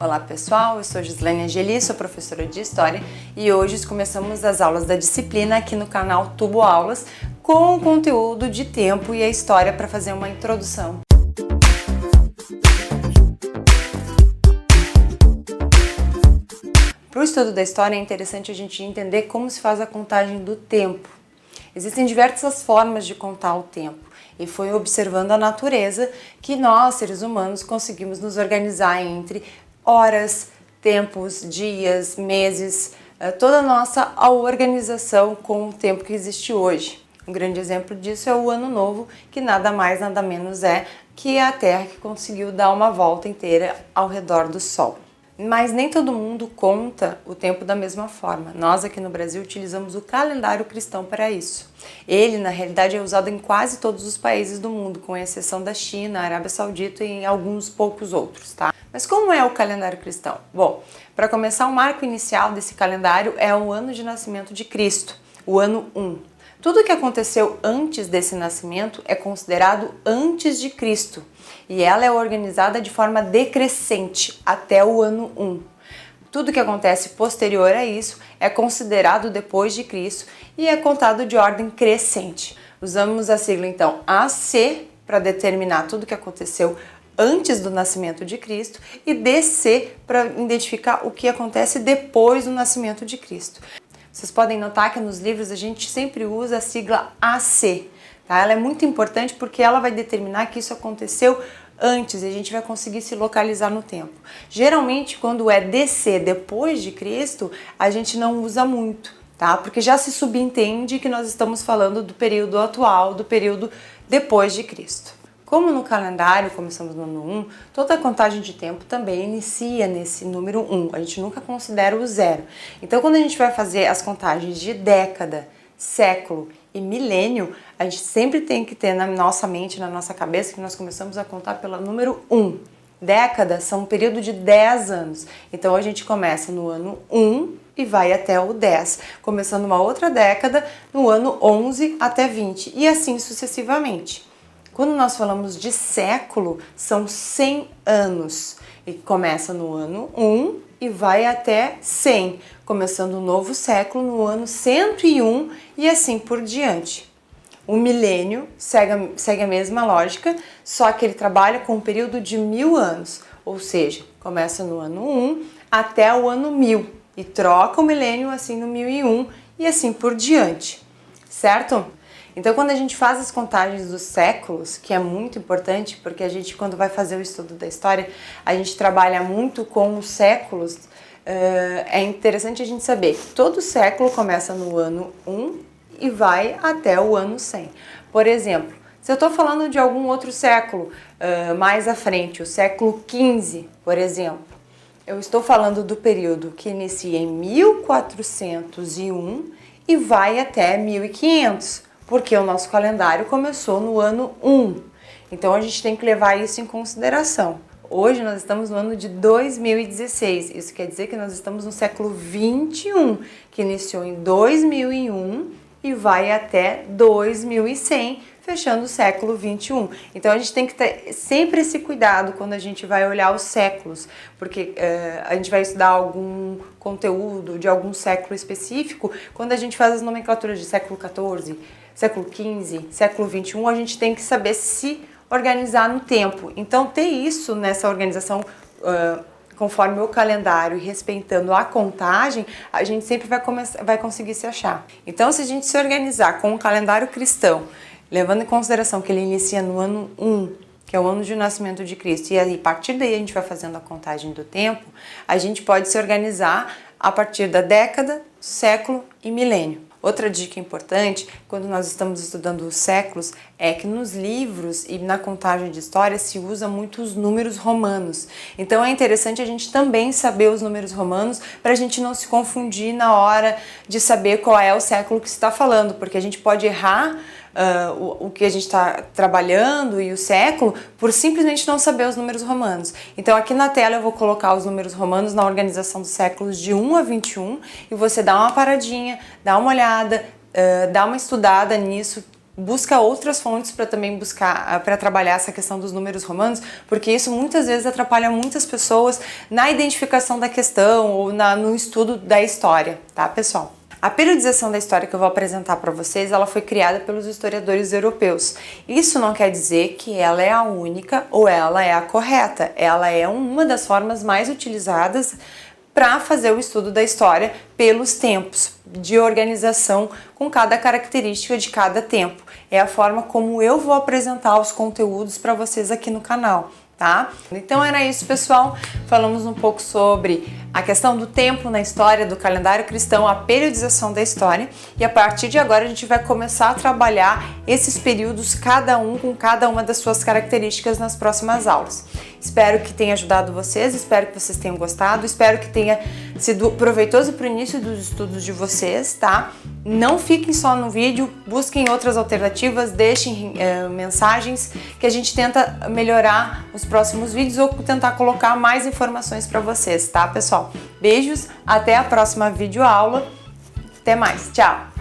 Olá pessoal, eu sou Gislene Angeli, sou professora de História e hoje começamos as aulas da disciplina aqui no canal Tubo Aulas com conteúdo de tempo e a história para fazer uma introdução. Para o estudo da história é interessante a gente entender como se faz a contagem do tempo. Existem diversas formas de contar o tempo e foi observando a natureza que nós, seres humanos, conseguimos nos organizar entre horas, tempos, dias, meses, toda a nossa organização com o tempo que existe hoje. Um grande exemplo disso é o Ano Novo, que nada mais, nada menos é que a Terra que conseguiu dar uma volta inteira ao redor do Sol. Mas nem todo mundo conta o tempo da mesma forma. Nós aqui no Brasil utilizamos o calendário cristão para isso. Ele, na realidade, é usado em quase todos os países do mundo, com exceção da China, Arábia Saudita e em alguns poucos outros, tá? Mas como é o calendário cristão? Bom, para começar, o marco inicial desse calendário é o ano de nascimento de Cristo, o ano 1. Tudo que aconteceu antes desse nascimento é considerado antes de Cristo e ela é organizada de forma decrescente até o ano 1. Tudo que acontece posterior a isso é considerado depois de Cristo e é contado de ordem crescente. Usamos a sigla então AC para determinar tudo que aconteceu antes do nascimento de Cristo e DC para identificar o que acontece depois do nascimento de Cristo. Vocês podem notar que nos livros a gente sempre usa a sigla AC, tá? Ela é muito importante porque ela vai determinar que isso aconteceu antes e a gente vai conseguir se localizar no tempo. Geralmente, quando é DC, depois de Cristo, a gente não usa muito, tá? Porque já se subentende que nós estamos falando do período atual, do período depois de Cristo. Como no calendário começamos no ano 1, toda a contagem de tempo também inicia nesse número 1, a gente nunca considera o zero. Então quando a gente vai fazer as contagens de década, século e milênio, a gente sempre tem que ter na nossa mente, na nossa cabeça, que nós começamos a contar pelo número 1. Décadas são um período de 10 anos, então a gente começa no ano 1 e vai até o 10, começando uma outra década no ano 11 até 20 e assim sucessivamente. Quando nós falamos de século, são 100 anos e começa no ano 1 e vai até 100, começando um novo século no ano 101 e assim por diante. O milênio segue a mesma lógica, só que ele trabalha com um período de 1000 anos, ou seja, começa no ano 1 até o ano 1000 e troca o milênio assim no 1001 e assim por diante, certo? Então, quando a gente faz as contagens dos séculos, que é muito importante, porque a gente, quando vai fazer o estudo da história, a gente trabalha muito com os séculos, é interessante a gente saber que todo século começa no ano 1 e vai até o ano 100. Por exemplo, se eu estou falando de algum outro século mais à frente, o século XV, por exemplo, eu estou falando do período que inicia em 1401 e vai até 1500. Porque o nosso calendário começou no ano 1. Então a gente tem que levar isso em consideração. Hoje nós estamos no ano de 2016. Isso quer dizer que nós estamos no século 21, que iniciou em 2001 e vai até 2100, fechando o século 21. Então a gente tem que ter sempre esse cuidado quando a gente vai olhar os séculos, porque a gente vai estudar algum conteúdo de algum século específico, quando a gente faz as nomenclaturas de século 14, século XV, século XXI, a gente tem que saber se organizar no tempo. Então, ter isso nessa organização conforme o calendário e respeitando a contagem, a gente sempre vai conseguir se achar. Então, se a gente se organizar com o calendário cristão, levando em consideração que ele inicia no ano 1, que é o ano de nascimento de Cristo, e aí, a partir daí a gente vai fazendo a contagem do tempo, a gente pode se organizar a partir da década, século e milênio. Outra dica importante, quando nós estamos estudando os séculos, é que nos livros e na contagem de história se usa muito os números romanos. Então é interessante a gente também saber os números romanos para a gente não se confundir na hora de saber qual é o século que se está falando, porque a gente pode errar o que a gente está trabalhando e o século por simplesmente não saber os números romanos. Então aqui na tela eu vou colocar os números romanos na organização dos séculos de 1 a 21 e você dá uma paradinha, dá uma olhada, dá uma estudada nisso busca outras fontes para também para trabalhar essa questão dos números romanos, porque isso muitas vezes atrapalha muitas pessoas na identificação da questão ou no estudo da história, tá, pessoal? A periodização da história que eu vou apresentar para vocês, ela foi criada pelos historiadores europeus. Isso não quer dizer que ela é a única ou ela é a correta. Ela é uma das formas mais utilizadas para fazer o estudo da história pelos tempos de organização com cada característica de cada tempo. É a forma como eu vou apresentar os conteúdos para vocês aqui no canal, tá? Então era isso, pessoal. Falamos um pouco sobre a questão do tempo na história, do calendário cristão, a periodização da história, e a partir de agora a gente vai começar a trabalhar esses períodos, cada um com cada uma das suas características nas próximas aulas. Espero que tenha ajudado vocês, espero que vocês tenham gostado, espero que tenha sido proveitoso para o início dos estudos de vocês, tá? Não fiquem só no vídeo, busquem outras alternativas, deixem mensagens que a gente tenta melhorar os próximos vídeos ou tentar colocar mais informações para vocês, tá, pessoal? Beijos, até a próxima videoaula, até mais, tchau!